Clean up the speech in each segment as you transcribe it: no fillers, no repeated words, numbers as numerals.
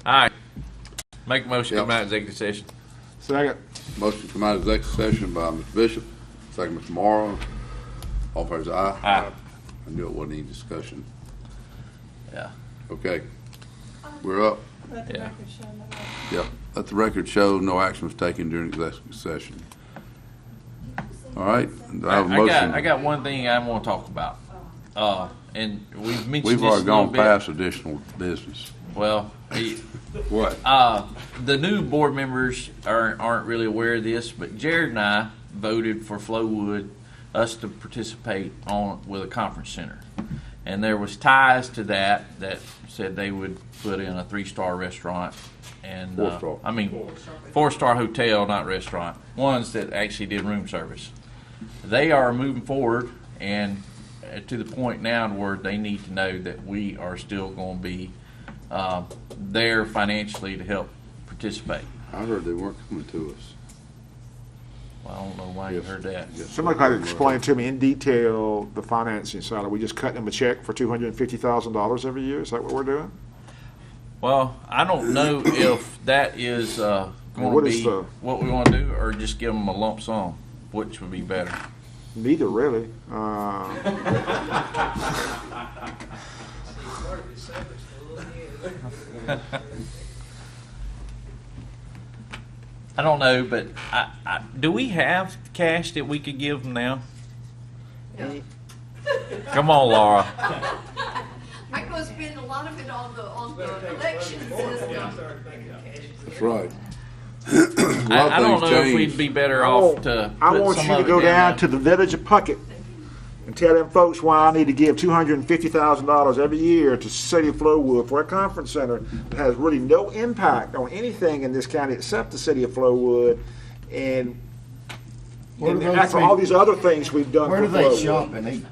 All right. Make a motion to come out of executive session. Second. Motion to come out of executive session by Mr. Bishop, second Mr. Morrow. All in favor say aye. Aye. I knew it wasn't any discussion. Yeah. Okay, we're up. Let the Yeah. record show that. Yeah, let the record show no action was taken during executive session. All right, I have a motion. I got one thing I want to talk about. And we've mentioned We've this already a little gone bit. past additional business. Well, What? the new board members aren't really aware of this, but Jared and I voted for Flowwood, us to participate with a conference center. And there was ties to that said they would put in a 3-star restaurant and 4-star. 4-star hotel, not restaurant. Ones that actually did room service. They are moving forward and to the point now where they need to know that we are still going to be there financially to help participate. I heard they weren't coming to us. Well, I don't know why you heard that. Yes. Somebody could explain to me in detail the financing side. Are we just cutting them a check for $250,000 every year? Is that what we're doing? Well, I don't know if that is going What to is be the- what we want to do, or just give them a lump sum, which would be better. Neither, really. I don't know, but do we have cash that we could give them now? Come on, Laura. I'm going to spend a lot of it on the election system. That's right. I don't know if we'd be better off to I put want some you to of it go down there. to the village of Puckett and tell them folks why I need to give $250,000 every year to City of Flowwood for a conference center that has really no impact on anything in this county except the City of Flowwood. And after all these other things we've done Where for do they Flowwood. shop and eat?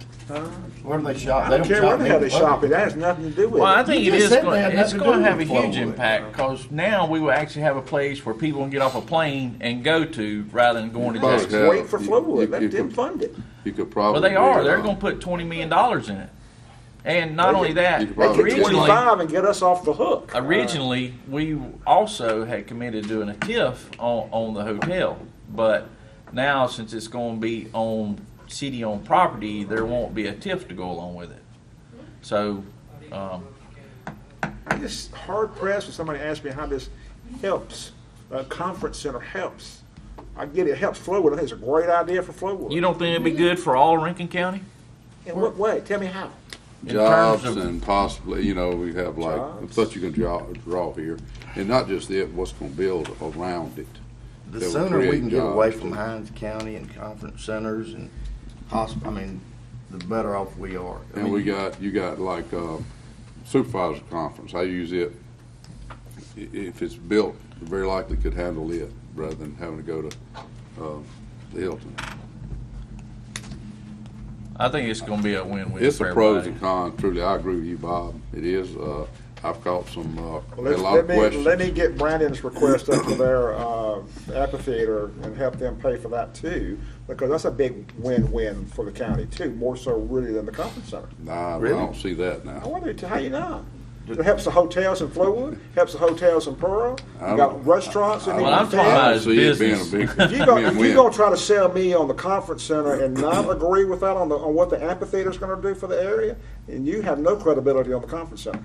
Where do they shop? I don't care where the hell they shop shop. It has nothing to do with Well, I it. think You it just is. said they had It's nothing to going to do have a with huge Flowwood. impact because now we will actually have a place where people can get off a plane and go to rather than going to Probably Jackson. have- Wait for Flowwood. Let you them could- fund it. You could probably. Well, they are. get, They're going to put $20 million in it, and not only that, you could They probably get Originally- 25 and get us off the hook. originally we also had committed to doing a TIF on the hotel, but now since it's going to be on city-owned property, there won't be a TIF to go along with it. So, I'm just hard pressed when somebody asks me how this helps. A conference center helps. I get it helps Flowwood. I think it's a great idea for Flowwood. you don't think it'd be good for all Rankin County? In what way? Tell me how. In Jobs terms of- and possibly, we have like, Jobs. such you can draw here. And not just it, what's going to build around it. The that will sooner we create can get away jobs. from Hines County and conference centers and hospital, the better off we are. And you got like supervisor conference. I use it. If it's built, very likely could handle it rather than having to go to the Hilton. I think it's going to be a win-win It's for a pros everybody. and cons. Truly, I agree with you, Bob. It is. I've caught some had a lot Let of me, questions. let me get Brandon's request up to their amphitheater and help them pay for that too, because that's a big win-win for the county too, more so really than the conference center. Nah, Really? I don't see that now. I wonder how you know. It helps the hotels in Flowwood, helps the hotels in Pearl. I You don't- got restaurants in Well, the I'm talking about I don't his see it being a business. big If you're gonna win-win. try to sell me on the conference center and not agree with that on what the amphitheater's gonna do for the area, and you have no credibility on the conference center.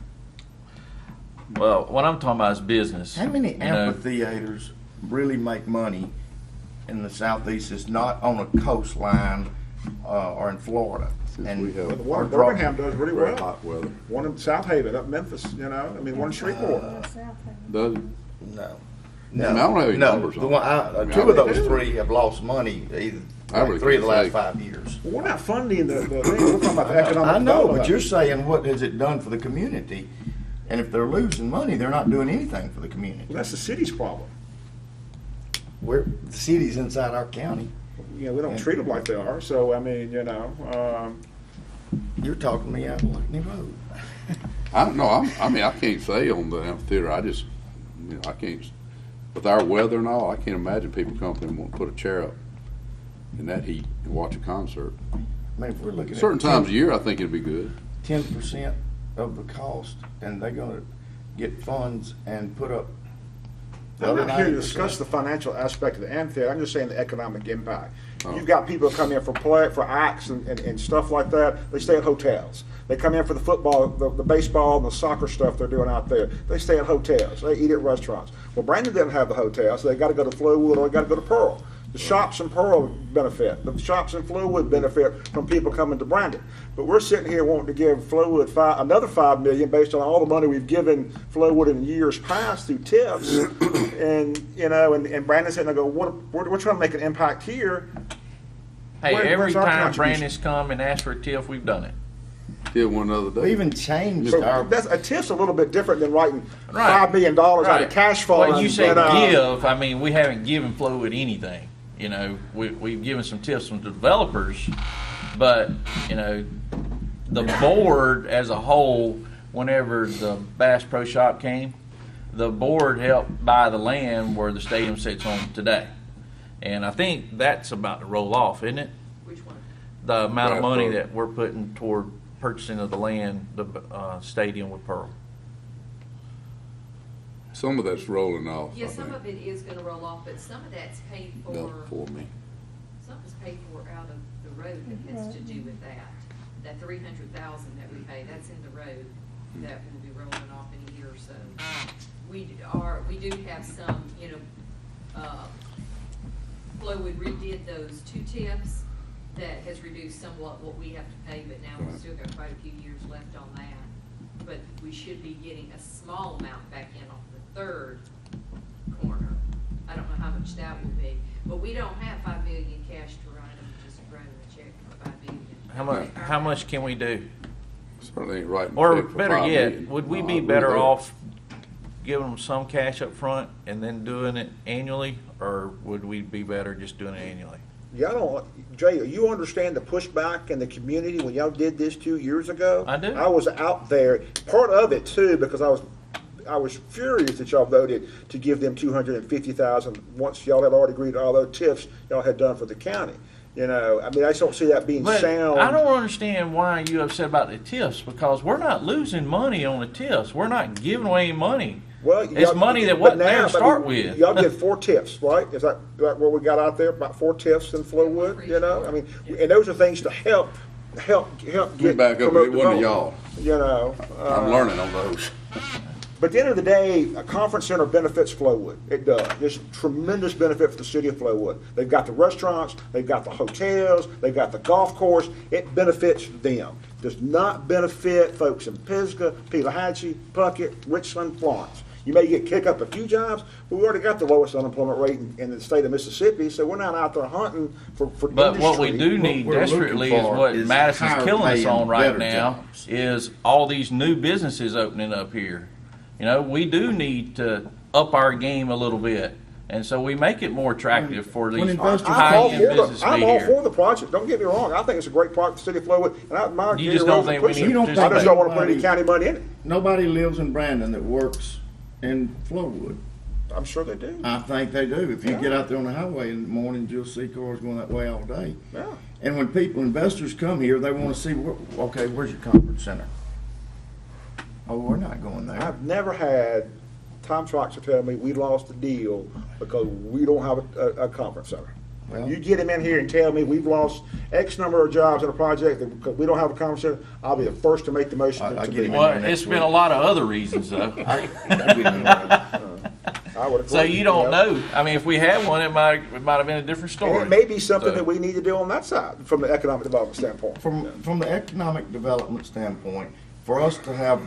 Well, what I'm talking about is business. How many You know, amphitheaters really make money in the southeast that's not on a coastline or in Florida? Since we have The one in Or drop- Birmingham does really very well. hot weather. One in South Haven, up Memphis, one in Shreveport. Does it? No. I don't have any No. numbers The on one, it. two of they those do. three have lost money either I really three of the can't last say. 5 years. Well, we're not funding the thing, we're talking about the economic I know, development. but you're saying what has it done for the community? And if they're losing money, they're not doing anything for the community. Well, that's the city's problem. The city's inside our county. We don't treat them like they are, so, You're talking me out of Luckney Road. I don't know. I can't say on the amphitheater. I just, I can't. With our weather and all, I can't imagine people come up there and want to put a chair up in that heat and watch a concert. If we're looking Certain at times of year, I think it'd be good. 10% of the cost, and they're gonna get funds and put up the I'm other not here to 90%. discuss the financial aspect of the amphitheater. I'm just saying the economic impact. You've got people that come in for play, for acts and stuff like that. They stay at hotels. They come in for the football, the baseball, and the soccer stuff they're doing out there. They stay at hotels. They eat at restaurants. Well, Brandon didn't have the hotel, so they got to go to Flowwood or they got to go to Pearl. The shops in Pearl benefit. The shops in Flowwood benefit from people coming to Brandon. But we're sitting here wanting to give Flowwood another $5 million based on all the money we've given Flowwood in years past through tips. And Brandon's sitting there go, we're trying to make an impact here. Hey, every where's our time contribution? Brandon's come and asked for a TIF, we've done it. Did one other day. We even changed So our. a TIF's a little bit different than writing Right. $5 million out of cash fund. Well, you say and, give. I mean, we haven't given Flowwood anything. We've given some tips from the developers, but the board as a whole, whenever the Bass Pro Shop came, the board helped buy the land where the stadium sits on today, and I think that's about to roll off, isn't it? Which one? The amount of Bass money Pro. that we're putting toward purchasing of the land, the stadium with Pearl. Some of that's rolling off. Yeah, I some think. of it is gonna roll off, but some of that's paid for, Nothing for me. some is paid for out of the road that has to do with that. That 300,000 that we pay, that's in the road, that will be rolling off in a year or so. We do have some, Flowwood redid those 2 tips that has reduced somewhat what we have to pay, but now we've still got quite a few years left on that. But we should be getting a small amount back in off the 3rd corner. I don't know how much that will be, but we don't have $5 million cash to write them, just write them a check for $5 million. How much can we do? Certainly ain't right. Or better yet, would we be better off giving them some cash up front and then doing it annually, or would we be better just doing it annually? Jay, you understand the pushback in the community when y'all did this 2 years ago? I do. I was out there, part of it too, because I was furious that y'all voted to give them $250,000 once y'all had already agreed to all those TIFs y'all had done for the county. I just don't see that being But sound. I don't understand why you upset about the TIFs, because we're not losing money on the TIFs. We're not giving away money. Well, It's money that wasn't there to start with. Y'all did 4 TIFs, right? Is that what we got out there? About 4 TIFs in Flowwood, and those are things to help Get back up, promote it wasn't y'all. development, I'm learning on those. But at the end of the day, a conference center benefits Flowwood. It does. There's tremendous benefit for the city of Flowwood. They've got the restaurants, they've got the hotels, they've got the golf course. It benefits them. Does not benefit folks in Pisgah, Pelahatchie, Puckett, Richland, Florence. You may get kicked up a few jobs, but we already got the lowest unemployment rate in the state of Mississippi, so we're not out there hunting for But industry. what we do need we're looking desperately is for what is Madison's higher killing us paying, on right better now jobs. is all these new businesses opening up here. We do need to up our game a little bit, and so we make it more attractive for these investors- high-end businesses to be I'm all here. for the project. Don't get me wrong. I think it's a great project for the city of Flowwood, and I admire You Gary just don't Rose think for we pushing need it. to You don't I just don't want to put any think- county money in it. Nobody lives in Brandon that works in Flowwood. I'm sure they do. I think they do. If you get out there on the highway in the mornings, you'll see cars going that way all day. Yeah. And when investors come here, they want to see, okay, where's your conference center? Oh, we're not going there. I've never had Tom Troxer tell me we lost a deal because we don't have a conference center. Well- You get him in here and tell me we've lost X number of jobs in a project because we don't have a conference center, I'll be the first to make the motion I to get be. him. Well, Next it's been week. a lot of other reasons, though. I would So agree, you don't know. know. I mean, if we had one, it might have been a different story. And it may be something So- that we need to do on that side from the economic development standpoint. From the economic development standpoint, for us to have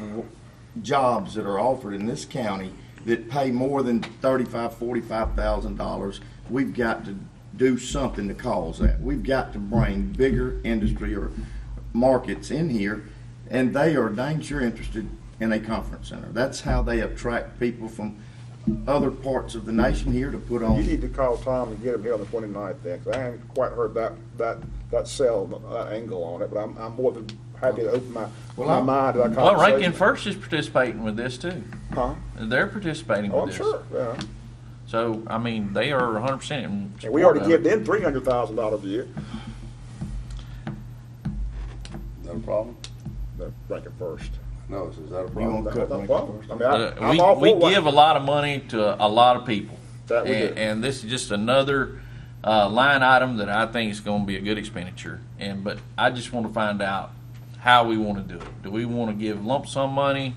jobs that are offered in this county that pay more than $45,000, we've got to do something to cause that. We've got to bring bigger industry or markets in here, and they are dang sure interested in a conference center. That's how they attract people from other parts of the nation here to put on. You need to call Tom and get him here on the 29th then, 'cause I haven't quite heard that angle on it, but I'm more than happy to open my mind to that Well, conversation. Rankin First is participating with this too. Huh? They're participating Oh, with I'm this. sure, yeah. So, I mean, they are 100% in And support we already of give it. them $300,000 a year, Not a problem. the Rankin First. No, is that a You problem? won't cut No Rankin problem. first. I mean, I'm all We for give a lot of money to a lot of people. That we do. And this is just another line item that I think is going to be a good expenditure. But I just want to find out how we want to do it. Do we want to give lump sum money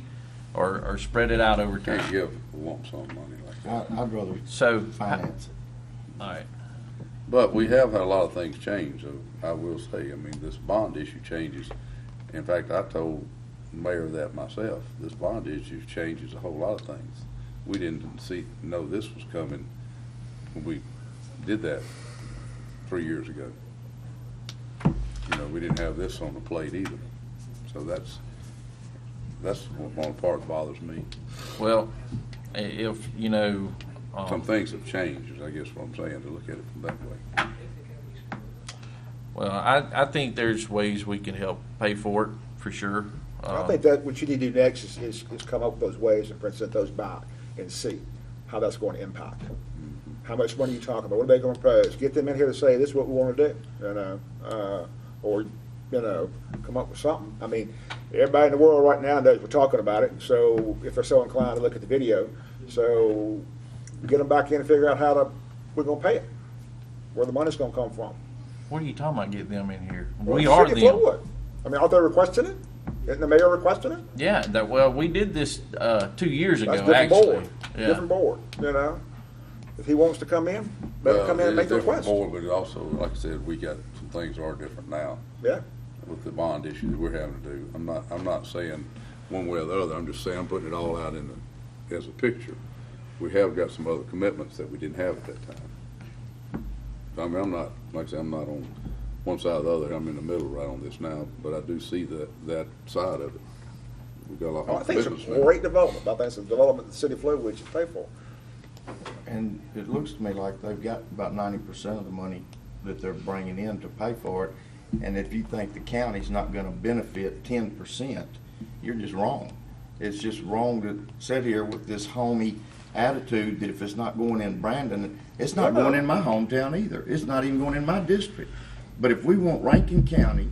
or spread it out over Can't time? give a lump sum money like that. I'd rather So, finance it. all right. But we have had a lot of things change, I will say. I mean, this bond issue changes. In fact, I told the mayor that myself. This bond issue changes a whole lot of things. We didn't know this was coming when we did that 3 years ago. You know, we didn't have this on the plate either. So that's one part that bothers me. Well, if, you know, Some things have changed, is I guess what I'm saying, to look at it from that way. well, I think there's ways we can help pay for it, for sure. I think that what you need to do next is come up with those ways and present those back and see how that's going to impact. How much money you talking about? What are they going to propose? Get them in here to say this is what we want to do, you know, or you know, come up with something. I mean, everybody in the world right now knows we're talking about it. So if they're so inclined to look at the video, so get them back in and figure out how we're going to pay it, where the money's going to come from. What are you talking about, get them in here? Well, We are City them. of Flowood. I mean, aren't they requesting it? Isn't the mayor requesting it? Yeah, well, we did this 2 years ago, That's a different actually. board. Yeah. Different board, you know. If he wants to come in, let him come in and make the It's a request. different board, but also, like I said, we got some things are different now Yeah. with the bond issue that we're having to do. I'm not saying one way or the other. I'm just saying I'm putting it all out as a picture. We have got some other commitments that we didn't have at that time. I mean, I'm not, like I said, I'm not on one side or the other. I'm in the middle right on this now, but I do see that side of it. We've got a lot Oh, more I think it's commitments a now. great development. I think it's a development the city of Flowood should pay for. And it looks to me like they've got about 90% of the money that they're bringing in to pay for it. And if you think the county's not gonna benefit 10%, you're just wrong. It's just wrong to sit here with this homey attitude that if it's not going in Brandon, it's not going in my hometown either. It's not even going in my district. But if we want Rankin County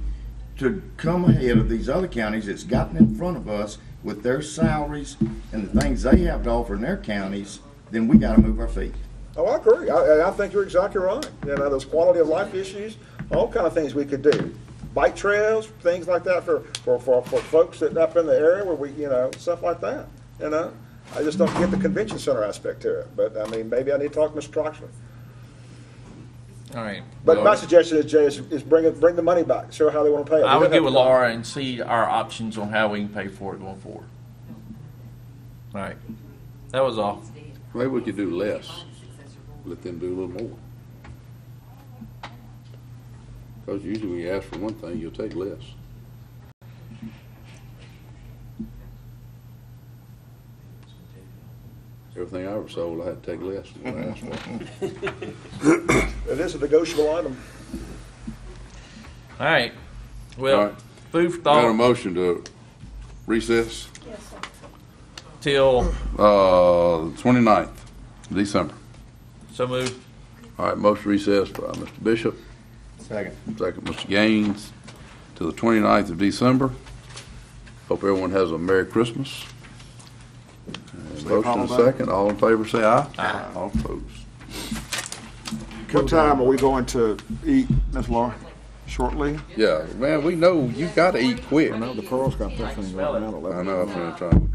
to come ahead of these other counties that's gotten in front of us with their salaries and the things they have to offer in their counties, then we gotta move our feet. Oh, I agree. I think you're exactly right. You know, those quality of life issues, all kind of things we could do. Bike trails, things like that for folks that up in the area where we, you know, stuff like that, you know. I just don't get the convention center aspect to it, but I mean, maybe I need to talk to Mr. Troxler. All right. But Well, my suggestion is, Jay, is bring the money back, show how they want to pay it. I We would don't get have with to- Laura and see our options on how we can pay for it going forward. All right. That was all. Maybe we could do less. Let them do a little more. Because usually when you ask for one thing, you'll take less. Everything I ever sold, I had to take less than what I asked for. It is a negotiable item. All right. All Well, right. food for Got a thought motion to recess, till, 29th December. so moved. All right, motion recess by Mr. Bishop, Second. second Mr. Gaines, to the 29th of December. Hope everyone has a Merry Christmas. And motion and second, all in favor say aye. Aye. All opposed. What time are we going to eat, Ms. Laura? Shortly? Yeah, man, we know you gotta eat quick. The Pearl's got that thing right now. I know, I'm trying to